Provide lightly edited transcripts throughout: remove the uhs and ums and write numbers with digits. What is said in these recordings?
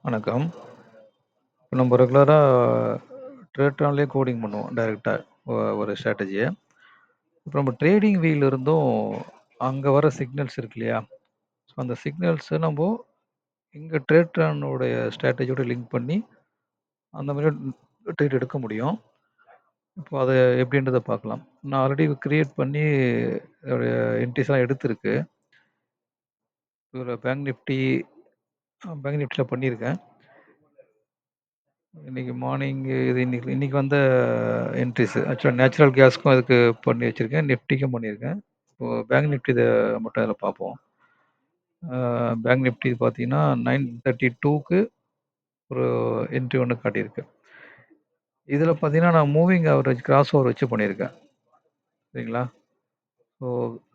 வணக்கம். இப்ப நம்ம ரெகுலரா ட்ரேட்ரான்லயே கோடிங் பண்ணுவோம் டைரக்ட்டா ஒரு ஸ்ட்ராட்டஜிய. இப்ப நம்ம ட்ரேடிங் வியூல இருந்தும் அங்க வர சிக்னல்ஸ் இருக்கு இல்லையா? ஸோ அந்த சிக்னல்ஸ நம்போ இங்க ட்ரேட்ரானோடைய ஸ்ட்ராட்டஜியோட லிங்க் பண்ணி அந்த மாரி ட்ரேட் எடுக்க முடியும். இப்போ அத எப்படின்றத பார்க்கலாம். நான் ஆல்ரெடி கிரியேட் பண்ணி அதோடைய என்ட்ரீஸ்லாம் எடுத்திருக்கு. இதுல பேங்க் நிஃப்டில பண்ணியிருக்கேன். இன்னைக்கு மார்னிங் இது இன்னைக்கு இன்னைக்கு வந்த என்ட்ரீஸ் ஆக்சுவலா நேச்சுரல் கேஸ்க்கும் அதுக்கு பண்ணி வச்சிருக்கேன். நிஃப்டிக்கும் பண்ணியிருக்கேன். இப்போ பேங்க் நிஃப்டி இத மட்டும் இதுல பார்ப்போம். பேங்க் நிஃப்டி பார்த்தீங்கன்னா 932க்கு ஒரு என்ட்ரி ஒண்ணு காட்டியிருக்கு. இதுல பார்த்தீங்கன்னா, நான் மூவிங் ஆவரேஜ் கிராஸ் ஓவர் வச்சு பண்ணியிருக்கேன். சரிங்களா? ஸோ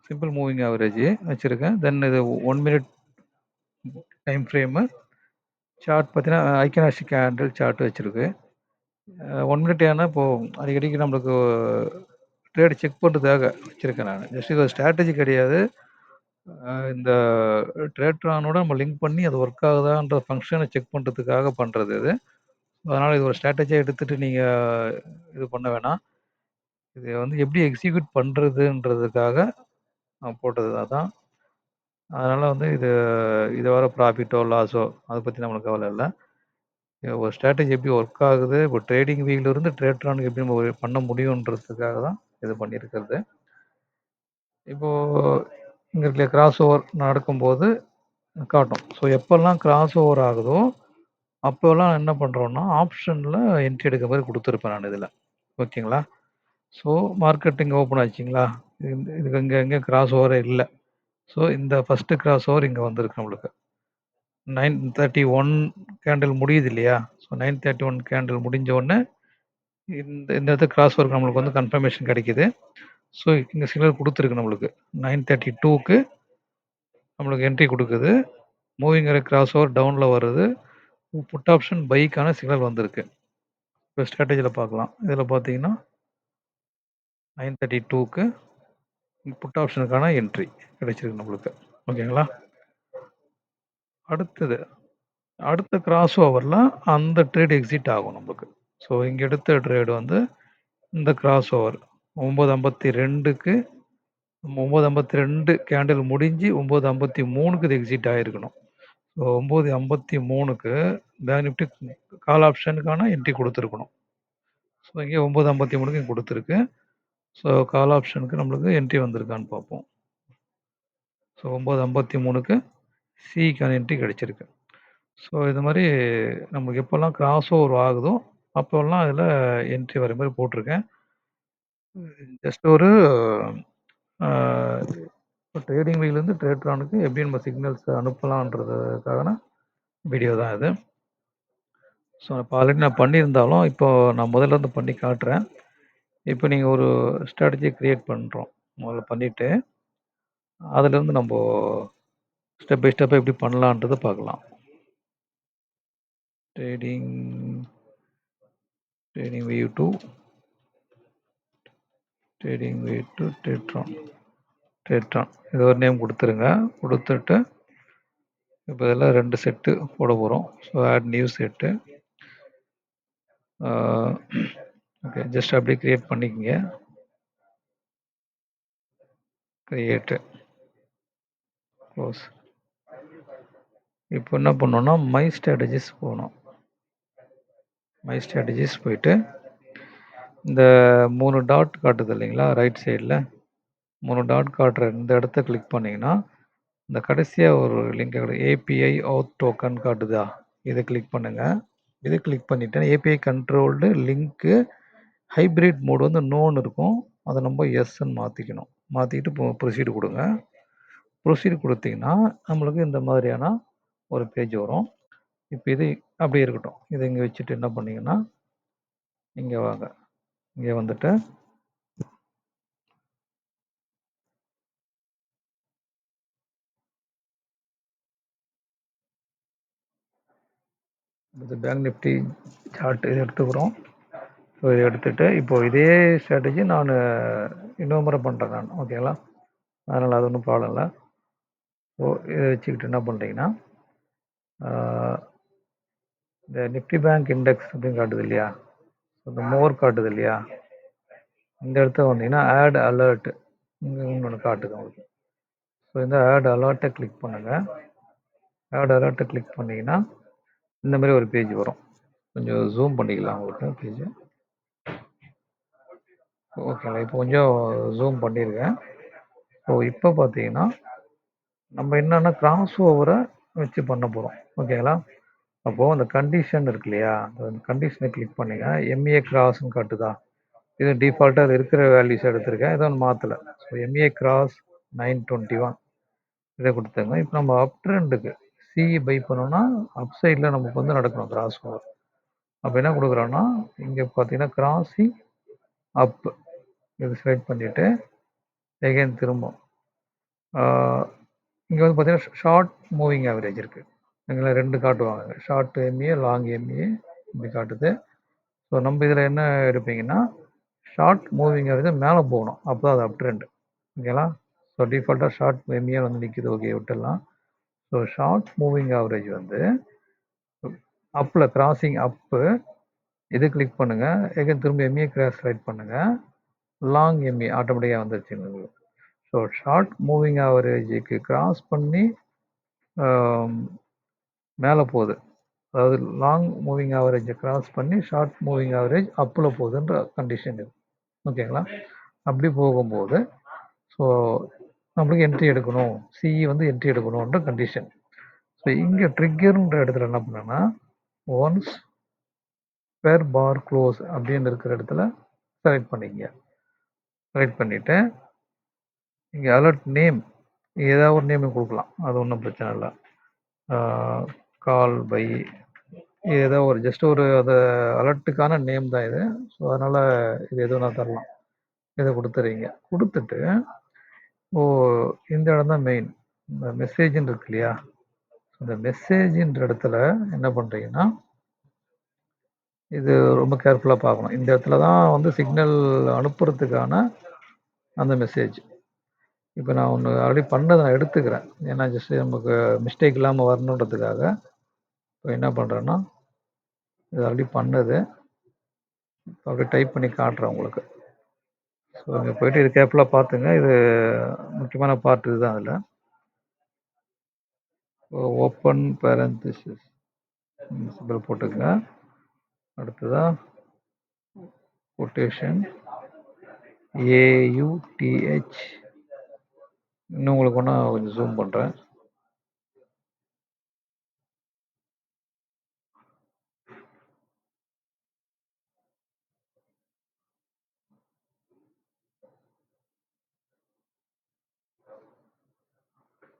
சிம்பிள் மூவிங் ஆவரேஜ் வச்சிருக்கேன். தென் இது 1 மினிட் டைம் ஃப்ரேமு சார்ட் பார்த்தீங்கன்னா, ஐக்கனாஸ்டிக் கேண்டில் சார்ட் வச்சிருக்கு. 1 மினிட் ஏன்னா இப்போ அடிக்கடிக்கு நம்மளுக்கு ட்ரேட் செக் பண்றதுக்காக வச்சிருக்கேன் நானு. ஜஸ்ட் இது ஒரு ஸ்ட்ராட்டஜி கிடையாது. இந்த ட்ரேட்ரானோட நம்ம லிங்க் பண்ணி அது ஒர்க் ஆகுதான்ற ஃபங்ஷன செக் பண்றதுக்காக பண்றது இது. அதனால இது ஒரு ஸ்ட்ராட்டஜியா எடுத்துட்டு நீங்க இது பண்ண வேணாம். இது வந்து எப்படி எக்ஸிக்யூட் பண்றதுன்றதுக்காக நான் போட்டது அதான். அதனால வந்து இது வர ப்ராஃபிட்டோ, லாஸோ அத பத்தி நம்மளுக்கு கவல இல்ல. ஒரு ஸ்ட்ராட்டஜி எப்படி ஒர்க் ஆகுது, இப்போ ட்ரேடிங் வியூல இருந்து ட்ரேட்ரானுக்கு எப்படி நம்ம பண்ண முடியுன்றதுக்காக தான் இது பண்ணியிருக்கிறது. இப்போ இங்க இருக்க கிராஸ் ஓவர் நடக்கும்போது காட்டும். ஸோ எப்பல்லாம் கிராஸ் ஓவர் ஆகுதோ, அப்போலாம் என்ன பண்றோம்னா, ஆப்ஷன்ல என்ட்ரி எடுக்கிற மாரி குடுத்துருப்பேன் நான் இதுல. ஓகேங்களா? ஸோ மார்க்கெட் இங்க ஓப்பன் ஆச்சுங்களா? இதுக்கு இங்க எங்க கிராஸ் ஓவரே இல்ல. ஸோ இந்த ஃபர்ஸ்ட் கிராஸ் ஓவர் இங்க வந்திருக்கு நம்மளுக்கு. 931 கேண்டில் முடியுது இல்லையா? ஸோ 931 கேண்டில் முடிஞ்ச உடனே இந்த இடத்துல கிராஸ் ஓவருக்கு நம்மளுக்கு வந்து கன்ஃபர்மேஷன் கிடைக்குது. ஸோ இங்க சிக்னல் குடுத்துருக்கு நம்மளுக்கு. 932க்கு நம்மளுக்கு என்ட்ரி குடுக்குது. மூவிங் கிராஸ் ஓவர் டவுன்ல வருது. புட் ஆப்ஷன் பைக்கான சிக்னல் வந்திருக்கு. இப்போ ஸ்ட்ராட்டஜில பார்க்கலாம். இதில பார்த்தீங்கன்னா 932க்கு புட் ஆப்ஷனுக்கான என்ட்ரி கிடைச்சிருக்கு நம்மளுக்கு. ஓகேங்களா? அடுத்த கிராஸ் ஓவர்ல அந்த ட்ரேட் எக்ஸிட் ஆகும் நம்மளுக்கு. ஸோ இங்க எடுத்த ட்ரேட் வந்து இந்த கிராஸ் ஓவர் 9:52க்கு 9:52 கேண்டில் முடிஞ்சு 9:53க்கு இது எக்ஸிட் ஆயிருக்கணும். ஸோ 9:53க்கு பேங்க் நிஃப்டி கால் ஆப்ஷனுக்கான என்ட்ரி குடுத்துருக்கணும். ஸோ இங்க 9:53க்கு குடுத்துருக்கு. ஸோ கால் ஆப்ஷனுக்கு நம்மளுக்கு என்ட்ரி வந்திருக்கான்னு பார்ப்போம். ஸோ 9:53க்கு சிக்கான என்ட்ரி கிடைச்சிருக்கு. ஸோ இது மாரி நமக்கு எப்போல்லாம் கிராஸ் ஓவர் ஆகுதோ, அப்போல்லாம் அதில என்ட்ரி வர மாரி போட்டிருக்கேன். ஜஸ்ட் ஒரு அ ட்ரேடிங் வியூலேருந்து ட்ரேட்ரானுக்கு எப்படி நம்ம சிக்னல்ஸ் அனுப்பலான்றதுக்கான வீடியோ தான் இது. ஸோ இப்போ ஆல்ரெடி நான் பண்ணியிருந்தாலும், இப்போ நான் முதல்ல இருந்து பண்ணி காட்டுறேன். இப்போ நீங்க ஒரு ஸ்ட்ராட்டஜி கிரியேட் பண்றோம். முதல்ல பண்ணிட்டு, அதிலிருந்து நம்போ ஸ்டெப் பை ஸ்டெப்பா எப்படி பண்ணலான்றத பார்க்கலாம். TradingView to Tradetron. இது ஒரு நேம் குடுத்துருங்க. குடுத்துட்டு, இப்போ இதெல்லாம் 2 செட்டு போட போறோம். So add new set. Okay. Just அப்படியே கிரியேட் பண்ணிக்கங்க. கிரியேட். க்ளோஸ். இப்போ என்ன பண்ணணும்னா, மை ஸ்ட்ராட்டஜிஸ் போணும். மை ஸ்ட்ராட்டஜிஸ் போயிட்டு, இந்த 3 டாட் காட்டுது இல்லைங்களா? ரைட் சைடுல 3 டாட் காட்டுற இந்த இடத்த கிளிக் பண்ணீங்கன்னா, இந்த கடைசியா ஒரு லிங்க் ஏபிஐ அவுட் டோக்கன் காட்டுதா? இத கிளிக் பண்ணுங்க. இத கிளிக் பண்ணிட்டு ஏபிஐ கண்ட்ரோல்டு லிங்க்கு ஹைபிரிட் மோட் வந்து நோன்னு இருக்கும். அத நம்ம எஸ்ன்னு மாத்திக்கணும். மாத்திட்டு ப்ரொசீட் குடுங்க. ப்ரொசீட் குடுத்தீங்கன்னா, நம்மளுக்கு இந்த மாதிரியான ஒரு பேஜ் வரும். இப்ப இது அப்படியே இருக்கட்டும். இத இங்க வச்சுட்டு என்ன பண்ணீங்கன்னா, இங்க வாங்க. இங்க வந்துட்டு இது பேங்க் நிஃப்டி சார்ட் இத எடுத்துக்கிறோம். ஸோ இத எடுத்துட்டு, இப்போ இதே ஸ்ட்ராட்டஜி நானு இன்னொரு முறை பண்றேன் நான். ஓகேங்களா? அதனால அது ஒண்ணும் ப்ராப்ளம் இல்ல. ஸோ இத வச்சுக்கிட்டு என்ன பண்றீங்கன்னா, ஆ இந்த நிஃப்டி பேங்க் இண்டெக்ஸ் அப்படின்னு காட்டுது இல்லையா, இந்த மோர் காட்டுது இல்லையா, இந்த இடத்துல வந்தீங்கன்னா ஆட் அலர்ட் இங்கே இன்னொன்று காட்டுது உங்களுக்கு. ஸோ இந்த ஆட் அலர்ட்டை கிளிக் பண்ணுங்கள். ஆட் அலர்ட்டை கிளிக் பண்ணிங்கன்னா இந்த மாதிரி ஒரு பேஜ் வரும். கொஞ்சம் ஜூம் பண்ணிக்கலாம் உங்களுக்கு பேஜ். ஓகேங்களா, இப்போ கொஞ்சம் ஜூம் பண்ணியிருக்கேன். ஸோ இப்போ பார்த்தீங்கன்னா நம்ம என்னென்னா கிராஸ் ஓவரை வச்சு பண்ண போகிறோம். ஓகேங்களா, அப்போது அந்த கண்டிஷன் இருக்கு இல்லையா, அந்த கண்டிஷனை கிளிக் பண்ணிங்க. எம்ஏ கிராஸ்ன்னு காட்டுதா, இது டிஃபால்ட்டாக இருக்கிற வேல்யூஸ் எடுத்திருக்கேன், இதை ஒன்று மாற்றலை. ஸோ எம்ஏ கிராஸ் 921 இதை கொடுத்தாங்க. இப்போ நம்ம அப் ட்ரெண்டுக்கு சிஇ பை பண்ணோம்னா அப் சைடில் நமக்கு வந்து நடக்கணும் கிராஸ் ஓவர். அப்போ என்ன கொடுக்குறோன்னா இங்கே பார்த்தீங்கன்னா கிராசிங் அப் இது செலக்ட் பண்ணிவிட்டு எகைன் திரும்ப இங்கே வந்து பார்த்தீங்கன்னா ஷார்ட் மூவிங் ஆவரேஜ் இருக்குது. எங்களை 2 காட்டுவாங்க, ஷார்ட் எம்ஏ லாங் எம்ஏ இப்படி காட்டுது. ஸோ நம்ம இதில் என்ன எடுப்பீங்கன்னா ஷார்ட் மூவிங் ஆவரேஜ் மேலே போகணும், அப்போ தான் அது அப் ட்ரெண்ட். ஓகேங்களா, ஸோ டிஃபால்ட்டாக ஷார்ட் எம்ஏ வந்து நிற்கிது. ஓகே, விட்டுடலாம். ஸோ ஷார்ட் மூவிங் ஆவரேஜ் வந்து அப்பில் கிராசிங் அப்பு இது கிளிக் பண்ணுங்கள். எகைன் திரும்ப எம்ஏ கிராஸ் செலக்ட் பண்ணுங்கள். லாங் எம்ஏ ஆட்டோமேட்டிக்காக வந்துருச்சு உங்களுக்கு. ஸோ ஷார்ட் மூவிங் ஆவரேஜுக்கு கிராஸ் பண்ணி மேலே போகுது, அதாவது லாங் மூவிங் ஆவரேஜை கிராஸ் பண்ணி ஷார்ட் மூவிங் ஆவரேஜ் அப்பில் போகுதுன்ற கண்டிஷன் இது. ஓகேங்களா, அப்படி போகும்போது ஸோ நம்மளுக்கு என்ட்ரி எடுக்கணும், சிஇ வந்து என்ட்ரி எடுக்கணுன்ற கண்டிஷன். ஸோ இங்கே ட்ரிக்கர்ன்ற இடத்துல என்ன பண்ணேன்னா ஒன்ஸ் பெர் பார் க்ளோஸ் அப்படின்னு இருக்கிற இடத்துல செலக்ட் பண்ணிக்கங்க. செலக்ட் பண்ணிவிட்டு இங்கே அலர்ட் நேம் ஏதாவது ஒரு நேம் கொடுக்கலாம், அது ஒன்றும் பிரச்சனை இல்லை. கால் பை ஏதோ ஒரு ஜஸ்ட் ஒரு அது அலர்ட்டுக்கான நேம் தான் இது. ஸோ அதனால் இது எதுவும் நான் தரலாம், இதை கொடுத்துறீங்க. கொடுத்துட்டு இந்த இடம் தான் மெயின், இந்த மெசேஜின்னு இருக்கு இல்லையா, இந்த மெசேஜின்ற இடத்துல என்ன பண்ணுறீங்கன்னா இது ரொம்ப கேர்ஃபுல்லாக பார்க்கணும். இந்த இடத்துல தான் வந்து சிக்னல் அனுப்புறதுக்கான அந்த மெசேஜ். இப்போ நான் ஒன்று ஆல்ரெடி பண்ணதை நான் எடுத்துக்கிறேன், ஏன்னா ஜஸ்ட் நமக்கு மிஸ்டேக் இல்லாமல் வரணுன்றதுக்காக. இப்போ என்ன பண்ணுறேன்னா இது ஆல்ரெடி பண்ணது அப்படியே டைப் பண்ணி காட்டுறேன் உங்களுக்கு. ஸோ இங்கே போய்ட்டு இது கேர்ஃபுல்லாக பார்த்துங்க, இது முக்கியமான பார்ட் இதுதான். அதில் ஓப்பன் பேரந்திசிஸ் சிம்பிள் போட்டுக்கங்க. அடுத்ததாக கொட்டேஷன் ஏயுடிஹெச். இன்னும் உங்களுக்கு ஒன்றா கொஞ்சம் ஜூம் பண்ணுறேன்.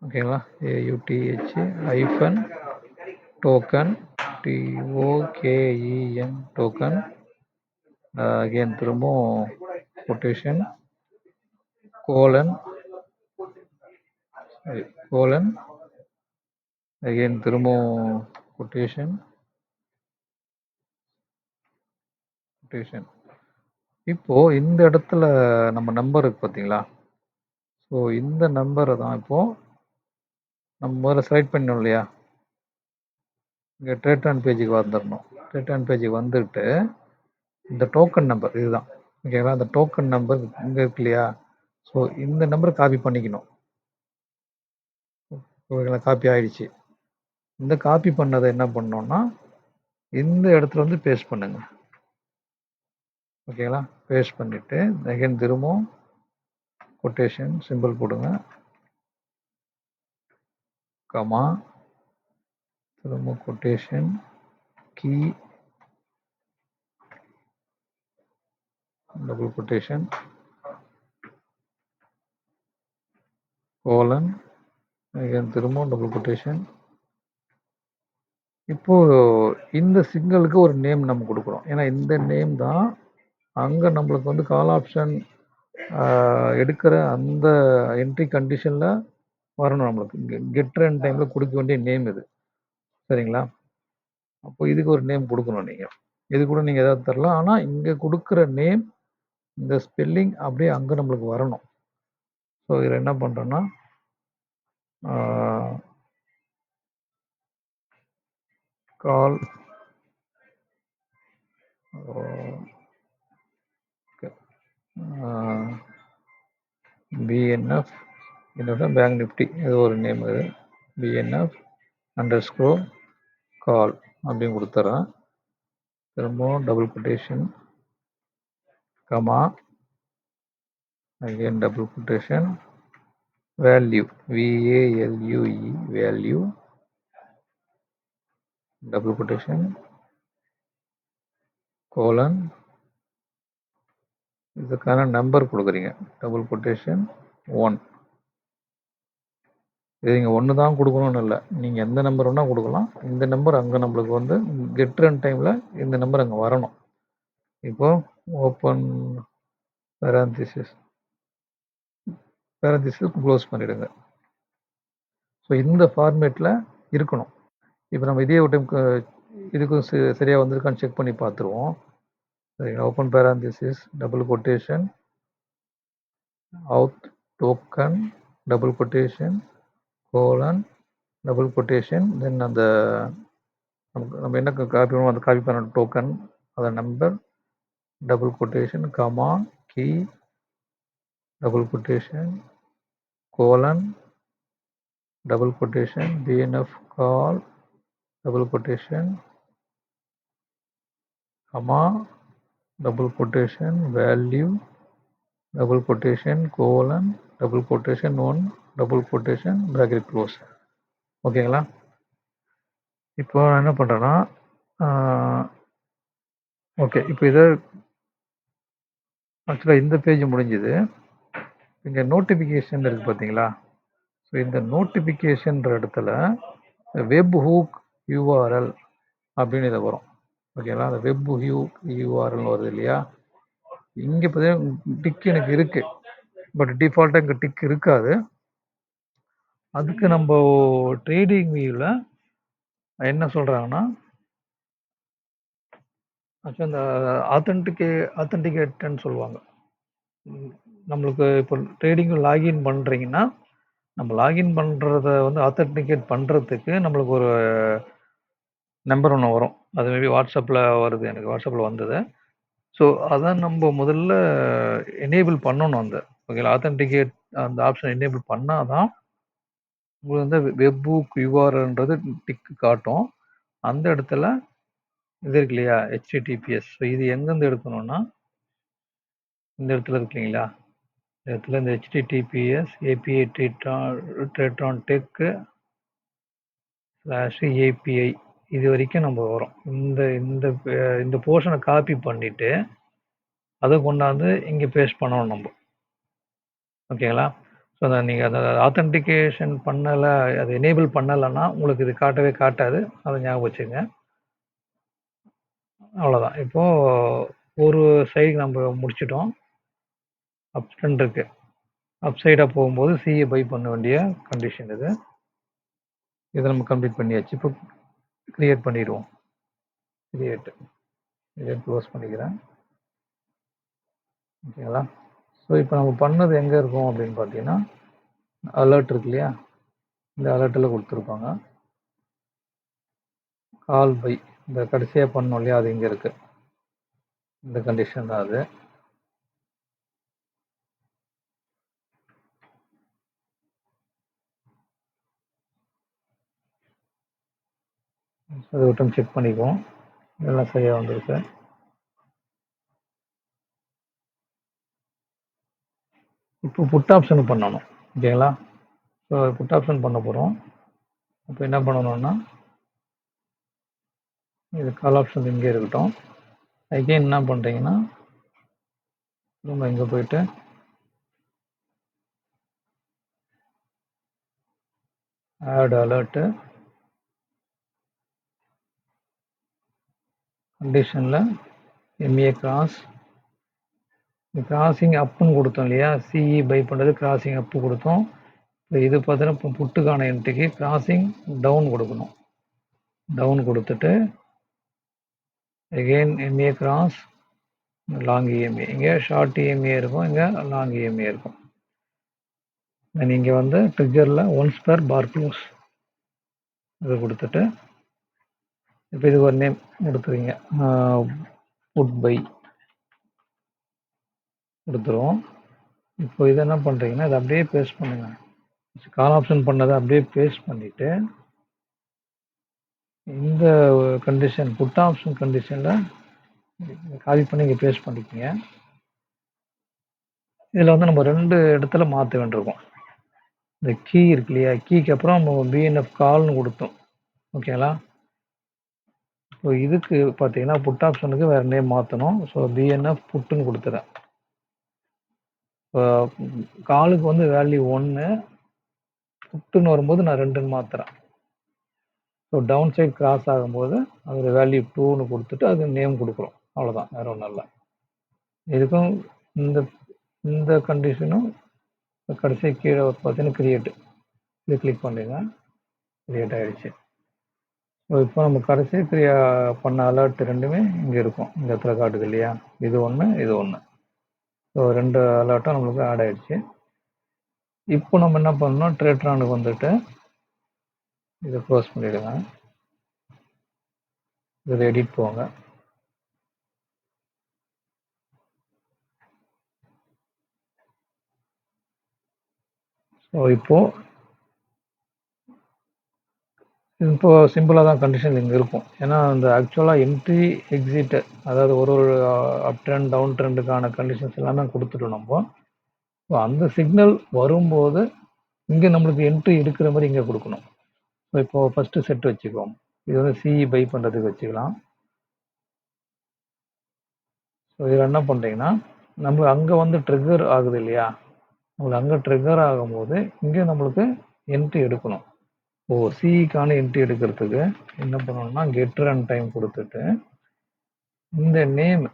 ஓகேங்களா, A U T H hyphen token TOKEN token. Again திரும்பவும் கொட்டேஷன் கோலன் அகெயின் திரும்பவும் கொட்டேஷன். இப்போ இந்த இடத்துல நம்ம நம்பர் இருக்கு பார்த்தீங்களா, ஸோ இந்த நம்பரை தான் இப்போ நம்ம முதல்ல செலக்ட் பண்ணோம் இல்லையா, இங்கே ட்ரேட் ஆன் பேஜுக்கு வந்துடணும். ட்ரேட் ஆன் பேஜுக்கு வந்துட்டு இந்த டோக்கன் நம்பர் இதுதான். ஓகேங்களா, அந்த டோக்கன் நம்பர் இங்கே இருக்கு இல்லையா, ஸோ இந்த நம்பரை காப்பி பண்ணிக்கணும். ஓகேங்களா, காப்பி ஆயிடுச்சு. இந்த காப்பி பண்ணதை என்ன பண்ணோம்னா இந்த இடத்துல வந்து பேஸ்ட் பண்ணுங்க. ஓகேங்களா, பேஸ்ட் பண்ணிவிட்டு அகைன் திரும்பவும் கொட்டேஷன் சிம்பிள் போடுங்க, கமா திரும்ப quotation key double quotation colon again திரும்பவும் டபுள் கொட்டேஷன். இப்போ இந்த சிக்னலுக்கு ஒரு நேம் நம்ம கொடுக்குறோம், ஏன்னா இந்த நேம் தான் அங்கே நம்மளுக்கு வந்து கால் ஆப்ஷன் எடுக்கிற அந்த என்ட்ரி கண்டிஷனில் வரணும். நம்மளுக்கு கெட் ரன் டைமில் கொடுக்க வேண்டிய நேம் இது. சரிங்களா, அப்போ இதுக்கு ஒரு நேம் கொடுக்கணும். நீங்கள் இது கூட நீங்கள் ஏதாவது தரலாம், ஆனால் இங்கே கொடுக்குற நேம் இந்த ஸ்பெல்லிங் அப்படியே அங்கே நம்மளுக்கு வரணும். ஸோ இதில் என்ன பண்ணுறோன்னா கால் பிஎன்எஃப் என்னோட பேங்க் நிஃப்டி இது ஒரு நேம். இது பிஎன்எஃப் அண்டர்ஸ்க்ரோர் கால் அப்படின்னு கொடுத்துட்றேன். திரும்பவும் double quotation comma again double quotation value value value double quotation colon இதுக்கான நம்பர் கொடுக்குறீங்க. Double quotation 1. இது நீங்கள் ஒன்று தான் கொடுக்கணும்னு இல்லை, நீங்கள் எந்த நம்பர் வேணால் கொடுக்கலாம். இந்த நம்பர் அங்கே நம்மளுக்கு வந்து கெட் ரன் டைமில் இந்த நம்பர் அங்கே வரணும். இப்போ ஓப்பன் பேரந்திசிஸ் க்ளோஸ் பண்ணிடுங்க. ஸோ இந்த ஃபார்மேட்டில் இருக்கணும். இப்போ நம்ம இதே ஒரு டைம் இதுக்கும் சரியாக வந்திருக்கான்னு செக் பண்ணி பார்த்துருவோம். சரிங்களா? Open parenthesis double quotation out token double quotation colon double quotation then அந்த நம்ம என்ன காப்பி பண்ணுவோம் அந்த காப்பி பண்ண டோக்கன் அதை number double quotation comma key double quotation colon double quotation BNF call double quotation comma double quotation value double quotation colon double quotation 1 double quotation bracket close. ஓகேங்களா? இப்போ நான் என்ன பண்ணுறேன்னா ஓகே, இப்போ இதை ஆக்சுவலாக இந்த பேஜ் முடிஞ்சுது. இங்கே நோட்டிஃபிகேஷன் இருக்குது பார்த்தீங்களா? ஸோ இந்த நோட்டிஃபிகேஷன்ற இடத்துல வெப் ஹூக் யூஆர்எல் அப்படின்னு இதை வரும். ஓகேங்களா? அந்த வெப் ஹூக் யூஆர்எல் வருது இல்லையா? இங்கே பார்த்தீங்கன்னா டிக் எனக்கு இருக்குது, பட் டிஃபால்ட்டாக இங்கே டிக் இருக்காது. அதுக்கு நம்ம ட்ரேடிங் வியூவில் என்ன சொல்கிறாங்கன்னா ஆக்சுவலாக இந்த ஆத்தன்டிகேட்னு சொல்லுவாங்க. நம்மளுக்கு இப்போ ட்ரேடிங் லாகின் பண்ணுறீங்கன்னா நம்ம லாகின் பண்ணுறத வந்து ஆத்தன்டிகேட் பண்ணுறதுக்கு நம்மளுக்கு ஒரு நம்பர் ஒன்று வரும். அது மேபி வாட்ஸ்அப்பில் வருது, எனக்கு வாட்ஸ்அப்பில் வந்தது. ஸோ அதை நம்ம முதல்ல எனேபிள் பண்ணணும். அந்த ஓகேங்களா? ஆத்தன்டிகேட் அந்த ஆப்ஷன் எனேபிள் பண்ணால் தான் உங்களுக்கு வந்து வெப் புக் யூஆர்ன்றது டிக் காட்டும். அந்த இடத்துல இது இருக்கு இல்லையா, ஹெச்டிடிபிஎஸ். ஸோ இது எங்கேருந்து எடுக்கணும்னா இந்த இடத்துல இருக்கு இல்லைங்களா, இந்த இடத்துல இந்த ஹெச்டிடிபிஎஸ் ஏபிஐ ட்ரேட்ரான் டெக் /API இது வரைக்கும் நம்ம வரும். இந்த இந்த இந்த போர்ஷனை காப்பி பண்ணிவிட்டு அதை கொண்டாந்து இங்கே பேஸ்ட் பண்ணணும் நம்ம. ஓகேங்களா? ஸோ அதை நீங்கள் அதை ஆத்தன்டிகேஷன் பண்ணலை, அதை எனேபிள் பண்ணலைன்னா உங்களுக்கு இது காட்டவே காட்டாது. அதை ஞாபகம் வச்சுங்க. அவ்வளோதான். இப்போது ஒரு சைடு நம்ம முடிச்சிட்டோம். அப் ட்ரெண்ட் இருக்கு, அப் சைடாக போகும்போது சிஏ பை பண்ண வேண்டிய கண்டிஷன் இது. இதை நம்ம கம்ப்ளீட் பண்ணியாச்சு. இப்போ கிரியேட் பண்ணிடுவோம். இதை க்ளோஸ் பண்ணிக்கிறேன். ஓகேங்களா? ஸோ இப்போ நம்ம பண்ணது எங்கே இருக்கும் அப்படின்னு பார்த்தீங்கன்னா அலர்ட் இருக்கு இல்லையா, இந்த அலர்ட்டில் கொடுத்துருப்பாங்க. கால் பை இந்த கடைசியாக பண்ணோம் இல்லையா, அது இங்கே இருக்குது. இந்த கண்டிஷன் தான் அது. அதை விட்டு செக் பண்ணிக்குவோம், எல்லாம் சரியாக வந்திருக்கு. இப்போ புட் ஆப்ஷன் பண்ணணும். ஓகேங்களா? ஸோ புட் ஆப்ஷன் பண்ண போகிறோம். அப்போ என்ன பண்ணணும்னா இது கால் ஆப்ஷன் இங்கே இருக்கட்டும். அகைன் என்ன பண்ணுறீங்கன்னா நம்ம இங்கே போயிட்டு ஆட் அலர்ட்டு கண்டிஷனில் எம்ஏ கிராசிங் அப்புன்னு கொடுத்தோம் இல்லையா, சிஇ பை பண்ணுறது கிராசிங் அப்பு கொடுத்தோம். இப்போ இது பார்த்தீங்கன்னா இப்போ புட்டுக்கான என்ட்ரிக்கு கிராசிங் டவுன் கொடுக்கணும். டவுன் கொடுத்துட்டு again MA cross long EMA, இங்கே ஷார்ட் இஎம்ஏ இருக்கும், இங்கே லாங் இஎம்ஏ இருக்கும். நீங்கள் வந்து ட்ரிகரில் ஒன்ஸ் பெர் பார் க்ளோஸ் இது கொடுத்துட்டு இப்போ இது ஒரு நேம் கொடுத்துருங்க, புட் பை கொடுத்துருவோம். இப்போ இதை என்ன பண்ணுறீங்கன்னா இதை அப்படியே பேஸ்ட் பண்ணுங்க. கால் ஆப்ஷன் பண்ணதை அப்படியே பேஸ்ட் பண்ணிவிட்டு இந்த கண்டிஷன் புட் ஆப்ஷன் கண்டிஷனில் காப்பி பண்ணி இங்கே பேஸ்ட் பண்ணிக்கோங்க. இதில் வந்து நம்ம 2 இடத்துல மாற்ற வேண்டியிருக்கும். இந்த கீ இருக்கு இல்லையா, கீக்கு அப்புறம் நம்ம பிஎன்எஃப் கால்னு கொடுத்தோம். ஓகேங்களா? ஸோ இதுக்கு பார்த்தீங்கன்னா புட் ஆப்ஷனுக்கு வேறு நேம் மாற்றணும். ஸோ பிஎன்எஃப் புட்டுன்னு கொடுத்துறேன். இப்போ காலுக்கு வந்து வேல்யூ 1, புட்டுன்னு வரும்போது நான் 2ன்னு மாற்றுறேன். ஸோ டவுன் சைட் கிராஸ் ஆகும்போது அதில் வேல்யூ 2ன்னு கொடுத்துட்டு அது நேம் கொடுக்குறோம். அவ்வளோதான், வேறு ஒன்றும் இல்லை. இதுக்கும் இந்த இந்த கண்டிஷனும் கடைசி கீழே பார்த்தீங்கன்னா கிரியேட் இது கிளிக் பண்ணுங்க, கிரியேட் ஆகிடுச்சு. ஸோ இப்போ நம்ம கடைசி பண்ண அலர்ட் 2மே இங்கே இருக்கும். இந்த இடத்துல காட்டுது இல்லையா, இது ஒன்று இது ஒன்று. ஸோ 2 அலர்ட்டும் நம்மளுக்கு ஆட் ஆகிடுச்சு. இப்போ நம்ம என்ன பண்ணணும், ட்ரேட்ரானுக்கு வந்துட்டு இதை க்ளோஸ் பண்ணிவிடுங்க. இதில் எடிட் போங்க. ஸோ இப்போ சிம்பிளாக தான் கண்டிஷன் இங்கே இருக்கும். ஏன்னா அந்த ஆக்சுவலாக என்ட்ரி எக்ஸிட்டு, அதாவது ஒரு அப் ட்ரெண்ட் டவுன் ட்ரெண்டுக்கான கண்டிஷன்ஸ் எல்லாமே கொடுத்துட்டோம் நம்ம. ஸோ அந்த சிக்னல் வரும்போது இங்கே நம்மளுக்கு என்ட்ரி எடுக்கிற மாதிரி இங்கே கொடுக்கணும். ஸோ இப்போ ஃபஸ்ட்டு செட் வச்சுக்குவோம். இது வந்து சிஇ பை பண்ணுறதுக்கு வச்சுக்கலாம். ஸோ இதில் என்ன பண்ணுறீங்கன்னா நம்ம அங்கே வந்து ட்ரிகர் ஆகுது இல்லையா, நம்மளுக்கு அங்கே ட்ரிகர் ஆகும்போது இங்கே நம்மளுக்கு என்ட்ரி எடுக்கணும். சிஇக்கான என்ட்ரி எடுக்கிறதுக்கு என்ன பண்ணணும்னா கெட் ரன் டைம் கொடுத்துட்டு இந்த நேம்,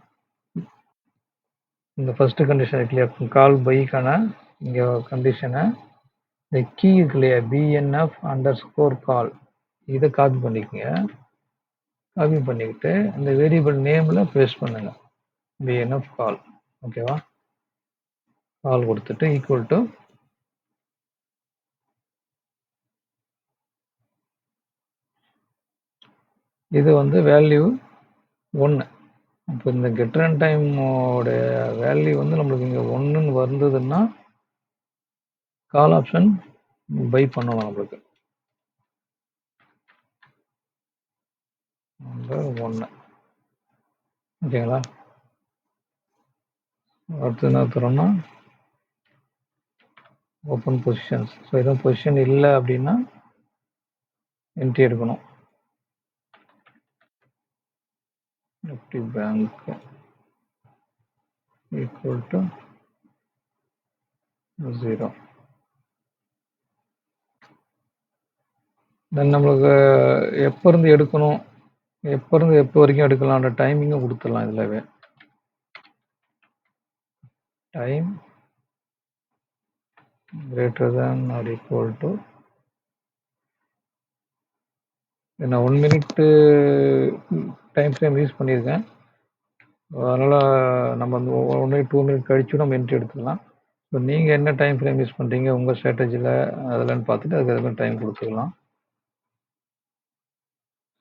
இந்த ஃபர்ஸ்ட் கண்டிஷன் இருக்கு இல்லையா, கால் பைக்கான இங்கே கண்டிஷனை இந்த கீ இருக்கு இல்லையா, பிஎன்எஃப் அண்டர் ஸ்கோர் கால், இதை காப்பி பண்ணிக்கோங்க. காப்பி பண்ணிக்கிட்டு இந்த வேரியபிள் நேமில் பேஸ்ட் பண்ணுங்க, பிஎன்எஃப் கால். ஓகேவா? கால் கொடுத்துட்டு ஈக்குவல் டு இது வந்து வேல்யூ 1. இப்போ இந்த கெட் ரன் டைமோட வேல்யூ வந்து நம்மளுக்கு இங்கே 1ன்னு வந்ததுன்னா கால் ஆப்ஷன் பை பண்ணலாம் நம்மளுக்கு. 1. ஓகேங்களா? அடுத்து என்ன தரோம்னா ஓப்பன் பொசிஷன்ஸ். ஸோ எதுவும் பொசிஷன் இல்லை அப்படின்னா என்ட்ரி எடுக்கணும். Nifty bank equal to 0. தென் நம்மளுக்கு எப்போ இருந்து எடுக்கணும், எப்போ இருந்து எப்போ வரைக்கும் எடுக்கலாம்ன்ற டைமிங்கும் கொடுத்துடலாம். இதில் time greater than or equal to, நான் 1 minute டைம் ஃப்ரேம் யூஸ் பண்ணியிருக்கேன். அதனால் நம்ம அந்த 1 minute 2 minute கழிச்சு நம்ம என்ட்ரி எடுத்துக்கலாம். ஸோ நீங்கள் என்ன டைம் ஃப்ரேம் யூஸ் பண்ணுறீங்க உங்கள் ஸ்ட்ராட்டஜியில் அதெல்லாம் பார்த்துட்டு அதுக்கு மாதிரி டைம் கொடுத்துக்கலாம்.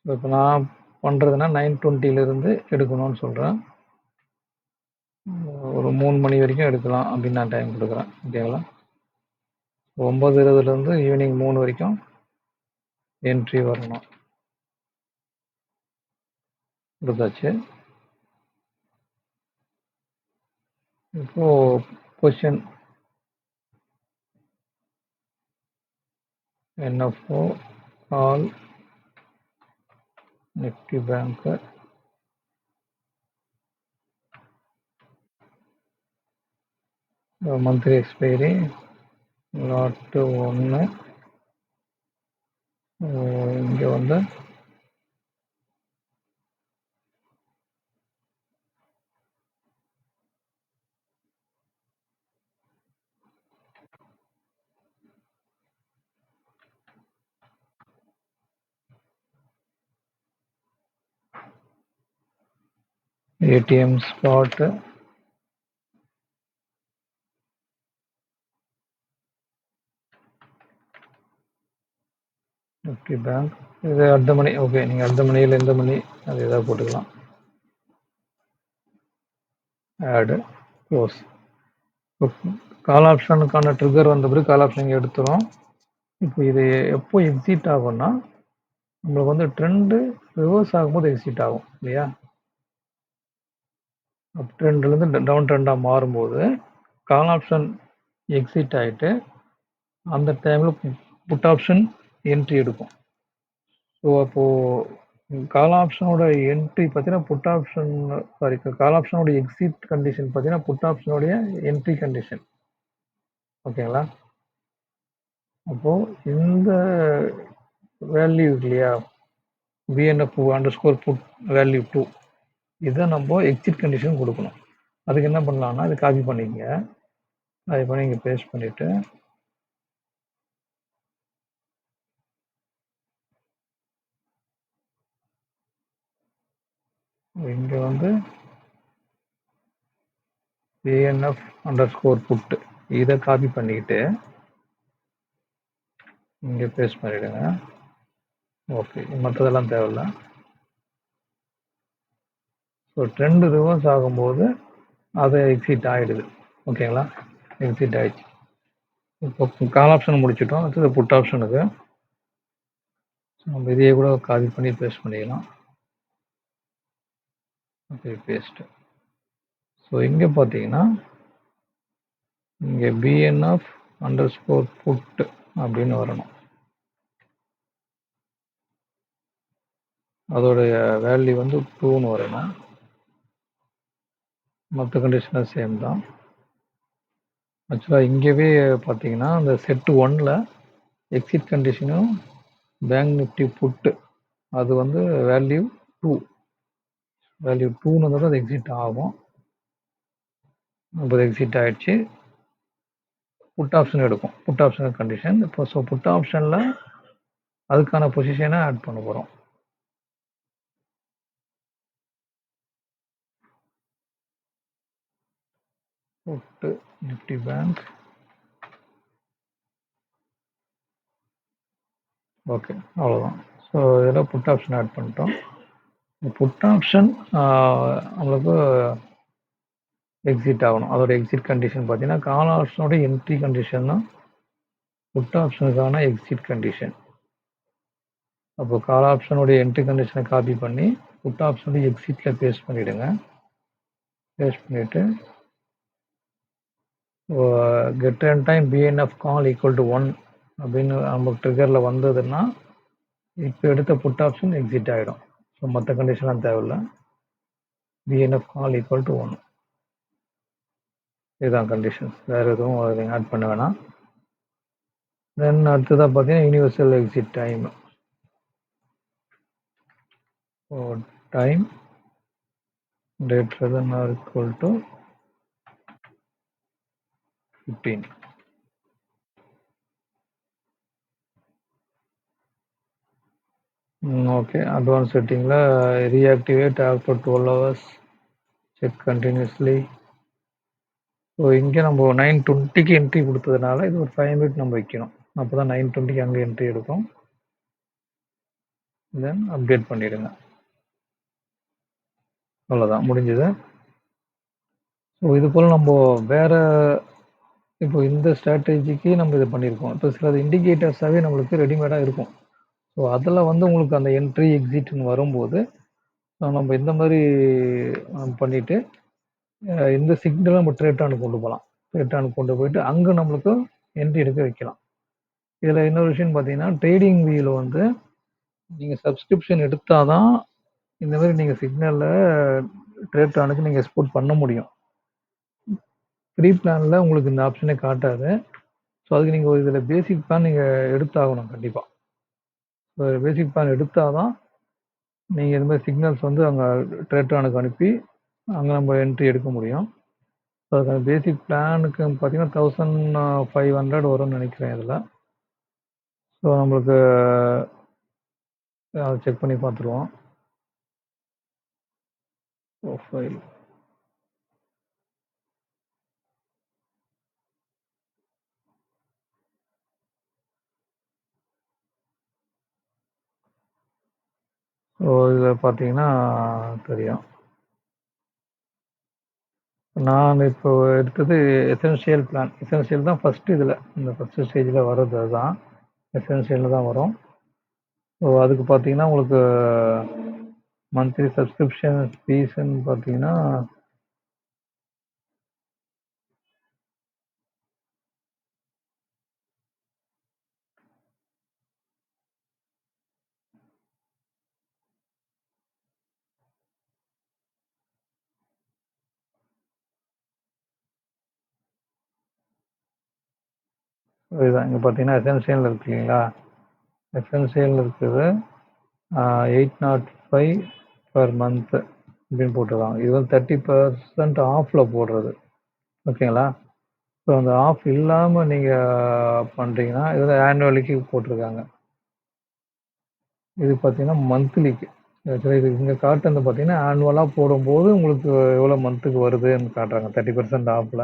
இப்போ நான் பண்ணுறதுன்னா 9:20 எடுக்கணும்னு சொல்கிறேன். ஒரு 3 மணி வரைக்கும் எடுக்கலாம் அப்படின்னு நான் டைம் கொடுக்குறேன். ஓகேங்களா? 9:20 ஈவினிங் 3 வரைக்கும் என்ட்ரி வரணும். கொடுத்தாச்சு. இப்போ position NFO call Nifty bank monthly expiry lot 1. இங்கே வந்து ஏடிஎம் ஸ்பாட் நிஃப்டி பேங்க் இது அடுத்த மணி. ஓகே, நீங்கள் அடுத்த மணியில் எந்த மணி அது எதாவது போட்டுக்கலாம். ஆடு க்ளோஸ். கால் ஆப்ஷனுக்கான ட்ரிகர் வந்த பிறகு கால் ஆப்ஷன் இங்கே எடுத்துரும். இப்போ இது எப்போ எக்ஸிட் ஆகும்னா, நம்மளுக்கு வந்து ட்ரெண்டு ரிவர்ஸ் ஆகும்போது எக்ஸிட் ஆகும் இல்லையா? அப் ட்ரெண்ட்லேருந்து டவுன் ட்ரெண்டாக மாறும்போது கால் ஆப்ஷன் எக்ஸிட் ஆகிட்டு அந்த டைமில் புட் ஆப்ஷன் என்ட்ரி எடுக்கும். ஸோ அப்போது கால் ஆப்ஷனோட என்ட்ரி பார்த்தீங்கன்னா புட் ஆப்ஷன் சாரி கால் ஆப்ஷனோட எக்ஸிட் கண்டிஷன் பார்த்தீங்கன்னா புட் ஆப்ஷனுடைய என்ட்ரி கண்டிஷன். ஓகேங்களா? அப்போது இந்த வேல்யூ இல்லையா, BNF underscore put value 2 இதை நம்ம எக்ஸிட் கண்டிஷன் கொடுக்கணும். அதுக்கு என்ன பண்ணலாம்னா இது காப்பி பண்ணிக்கங்க, காப்பி பண்ணி இங்கே பேஸ்ட் பண்ணிவிட்டு இங்கே வந்து பிஎன்எஃப் அண்டர் ஸ்கோர் புட்டு இதை காப்பி பண்ணிக்கிட்டு இங்கே பேஸ்ட் பண்ணிவிடுங்க. ஓகே, மற்றதெல்லாம் தேவையில்லை. ஸோ ட்ரெண்டு ரிவர்ஸ் ஆகும்போது அது எக்ஸிட் ஆகிடுது. ஓகேங்களா? எக்ஸிட் ஆகிடுச்சு. இப்போ கால் ஆப்ஷன் முடிச்சிட்டோம். அடுத்தது புட் ஆப்ஷனுக்கு நம்ம இதையே கூட காப்பி பண்ணி பேஸ்ட் பண்ணிக்கலாம். Okay, paste. ஸோ இங்கே பார்த்தீங்கன்னா இங்கே பிஎன்எஃப் அண்டர் ஸ்கோர் புட் அப்படின்னு வரணும். அதோடைய வேல்யூ வந்து 2ன்னு வரணும். மற்ற கண்டிஷனாக சேம் தான். ஆக்சுவலாக இங்கேவே பார்த்தீங்கன்னா அந்த செட் 1ல் எக்ஸிட் கண்டிஷனும் பேங்க் நிஃப்டி புட்டு அது வந்து வேல்யூ 2ன்னு வந்து அது எக்ஸிட் ஆகும். அது எக்ஸிட் ஆகிடுச்சு. புட் ஆப்ஷன் எடுக்கும். Put option condition. இப்போ ஸோ புட் ஆப்ஷனில் அதுக்கான பொசிஷனை ஆட் பண்ண போகிறோம். Put Nifty Bank. ஓகே, அவ்வளோதான். ஸோ இதில் புட் ஆப்ஷன் ஆட் பண்ணிட்டோம். புட் ஆப்ஷன் நம்மளுக்கு எக்ஸிட் ஆகணும். அதோட எக்ஸிட் கண்டிஷன் பார்த்தீங்கன்னா கால் ஆப்ஷனோட என்ட்ரி கண்டிஷன் தான் புட் ஆப்ஷனுக்கான எக்ஸிட் கண்டிஷன். அப்போ கால் ஆப்ஷனுடைய என்ட்ரி கண்டிஷனை காப்பி பண்ணி புட் ஆப்ஷனுடைய எக்ஸிட்டில் பேஸ்ட் பண்ணிவிடுங்க. பேஸ்ட் பண்ணிவிட்டு get and time BNF call equal to 1 அப்படின்னு நம்ம ட்ரிகரில் வந்ததுன்னா இப்போ எடுத்த புட் ஆப்ஷன் எக்ஸிட் ஆகிடும். ஸோ மற்ற கண்டிஷன்லாம் தேவையில்லை. பிஎன்எஃப் கால் ஈக்குவல் டு 1 இதுதான் கண்டிஷன்ஸ். வேறு எதுவும் நீங்கள் ஆட் பண்ண வேணாம். தென் அடுத்ததாக பார்த்தீங்கன்னா universal exit time. Time greater than or equal to 15. Okay, advance செட்டிங்கில் reactivate after 12 hours, check continuously. So இங்கே நம்ம 9:20க்கு என்ட்ரி கொடுத்ததுனால இது ஒரு 5 மினிட் நம்ம வைக்கணும். அப்போ தான் 9:20க்கு அங்கே என்ட்ரி எடுக்கும். தென் அப்டேட் பண்ணிவிடுங்க. அவ்வளோதான், முடிஞ்சது. ஸோ இது போல் நம்ம வேறு இப்போ இந்த ஸ்ட்ராட்டஜிக்கு நம்ம இது பண்ணியிருக்கோம். இப்போ சில இண்டிகேட்டர்ஸாகவே நம்மளுக்கு ரெடிமேடாக இருக்கும். ஸோ அதில் வந்து உங்களுக்கு அந்த என்ட்ரி எக்ஸிட்னு வரும்போது நம்ம இந்த மாதிரி பண்ணிவிட்டு இந்த சிக்னலை நம்ம ட்ரேட்டானுக்கு கொண்டு போகலாம். ட்ரேட்டானுக்கு கொண்டு போயிட்டு அங்கே நம்மளுக்கு என்ட்ரி எடுக்க வைக்கலாம். இதில் இன்னொரு விஷயம் பார்த்தீங்கன்னா ட்ரேடிங் வியூவில் வந்து நீங்கள் சப்ஸ்கிரிப்ஷன் எடுத்தால் தான் இந்த மாதிரி நீங்கள் சிக்னலில் ட்ரேட்டானுக்கு நீங்கள் எக்ஸ்போர்ட் பண்ண முடியும். ஃப்ரீ பிளானில் உங்களுக்கு இந்த ஆப்ஷனே காட்டாது. ஸோ அதுக்கு நீங்கள் ஒரு இதில் பேசிக் பிளான் நீங்கள் எடுத்தாகணும் கண்டிப்பாக. ஸோ பேசிக் பிளான் எடுத்தால் தான் நீங்கள் இந்த மாதிரி சிக்னல்ஸ் வந்து அங்கே ட்ரேட்டானுக்கு அனுப்பி அங்கே நம்ம என்ட்ரி எடுக்க முடியும். ஸோ அதுக்கான பேசிக் பிளானுக்கு பார்த்தீங்கன்னா 1500 வரும்னு நினைக்கிறேன் இதில். ஸோ நம்மளுக்கு அதை செக் பண்ணி பார்த்துருவோம். ப்ரொஃபைல் ஸோ இதில் பார்த்தீங்கன்னா தெரியும். நான் இப்போ எடுத்தது எசென்ஷியல் பிளான். எசென்ஷியல் தான் ஃபர்ஸ்ட் இதுல. இந்த ஃபர்ஸ்ட் ஸ்டேஜ்ல வர்றது அதுதான். எசென்ஷியல்ல தான் வரும். ஸோ அதுக்கு பார்த்தீங்கன்னா, உங்களுக்கு மந்த்லி சப்ஸ்கிரிப்ஷன் ஃபீஸ்ன்னு பார்த்தீங்கன்னா, இதுதான் இங்க பார்த்தீங்கன்னா எசென்ஷியல் இருக்கு இல்லைங்களா? எசென்ஷியல் இருக்குது 805 பெர் மந்த் அப்படின்னு போட்டிருக்காங்க. இது வந்து 30% ஆஃப்ல போடுறது. ஓகேங்களா? ஸோ அந்த ஆஃப் இல்லாம நீங்க பண்றீங்கன்னா, இதுல ஆனுவலிக்கு போட்டிருக்காங்க. இது பார்த்தீங்கன்னா மந்த்லிக்கு. ஆக்சுவலா இது இங்க காட்டுனது பார்த்தீங்கன்னா, ஆனுவலா போடும்போது உங்களுக்கு எவ்வளோ மந்த்துக்கு வருதுன்னு காட்டுறாங்க. 30% ஆஃப்ல.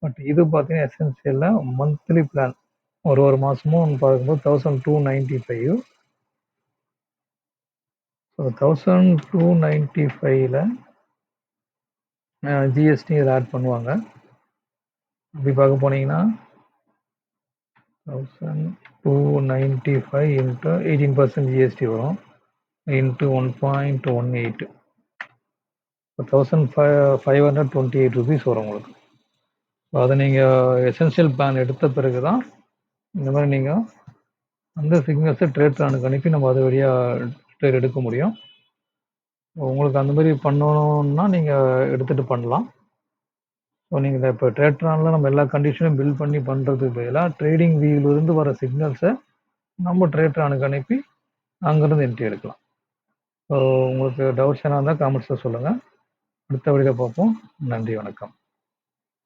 பட் இது பார்த்தீங்கன்னா எசென்ஷியல்ல மந்த்லி பிளான். ஒரு மாசமும் பார்க்கும்போது 1295. ஸோ 1295ல ஜிஎஸ்டி இதில் ஆட் பண்ணுவாங்க. அப்படி பார்க்க போனீங்கன்னா 1295 இன்ட்டு 18% ஜிஎஸ்டி வரும். இன்ட்டு 1.18 1528 ருபீஸ் வரும் உங்களுக்கு. அதை நீங்கள் எசென்ஷியல் பிளான் எடுத்த பிறகு தான் இந்த மாதிரி நீங்கள் அந்த சிக்னல்ஸை ட்ரேட் பிளானுக்கு அனுப்பி நம்ம அது வழியாக ட்ரேட் எடுக்க முடியும். உங்களுக்கு அந்த மாதிரி பண்ணணும்னா நீங்கள் எடுத்துகிட்டு பண்ணலாம். ஸோ நீங்கள் இப்போ ட்ரேட் பிளானில் நம்ம எல்லா கண்டிஷனும் பில் பண்ணி பண்ணுறதுக்கு பதிலாக ட்ரேடிங் வியூவிலிருந்து வர சிக்னல்ஸை நம்ம ட்ரேட் பிளானுக்கு அனுப்பி அங்கேருந்து என்ட்ரி எடுக்கலாம். ஸோ உங்களுக்கு டவுட்ஸ் என்ன இருந்தால் காமெண்ட்ஸில் சொல்லுங்கள். அடுத்த வீடியோவில் பார்ப்போம். நன்றி, வணக்கம்.